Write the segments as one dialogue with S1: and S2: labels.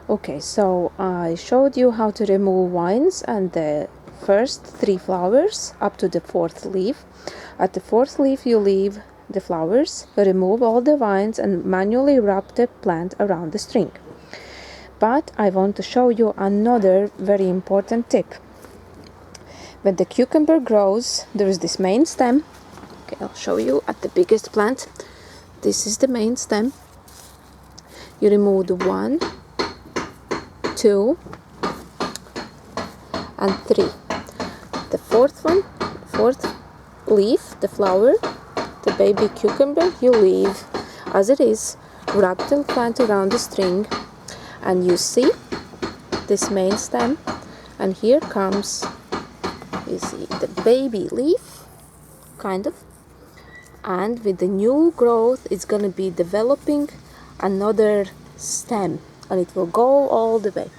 S1: Okay, so I showed you how to remove vines and the first 3 flowers up to the 4th leaf. At the 4th leaf you leave the flowers, remove all the vines and manually wrap the plant around the string. But I want to show you another very important tip. When the cucumber grows, there is this main stem. Okay, I'll show you at the biggest plant. This is the main stem. You remove the 1, 2 and 3. The fourth leaf, the flower, the baby cucumber, you leave as it is. Wrap the plant around the string and you see this main stem, and here comes, you see the baby leaf, kind of, and with the new growth it's going to be developing another stem, and it will go all the way.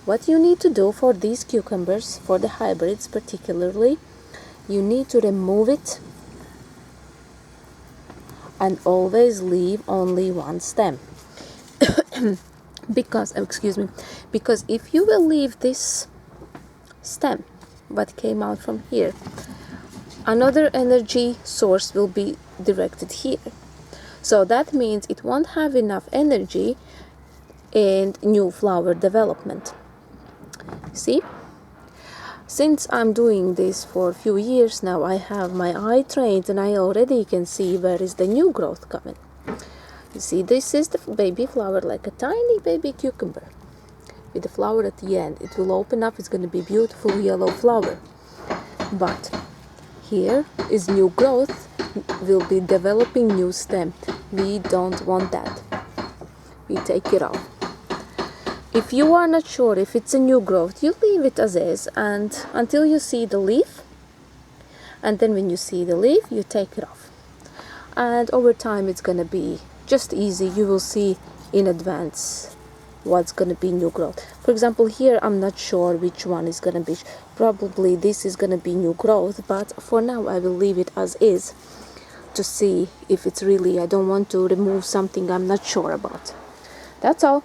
S1: What you need to do for these cucumbers, for the hybrids particularly, you need to remove it and always leave only one stem. because if you will leave this stem what came out from here, another energy source will be directed here. So that means it won't have enough energy in new flower development. See? Since I'm doing this for a few years now, I have my eye trained and I already can see where is the new growth coming. You see, this is the baby flower, like a tiny baby cucumber with the flower at the end. It will open up, it's going to be beautiful yellow flower. But here is new growth, will be developing new stem. We don't want that. We take it off. If you are not sure if it's a new growth, you leave it as is and until you see the leaf, and then when you see the leaf you take it off, and over time it's gonna be just easy. You will see in advance what's gonna be new growth. For example, here I'm not sure which one is gonna be. Probably this is gonna be new growth, but for now I will leave it as is to see if it's really, I don't want to remove something I'm not sure about. That's all.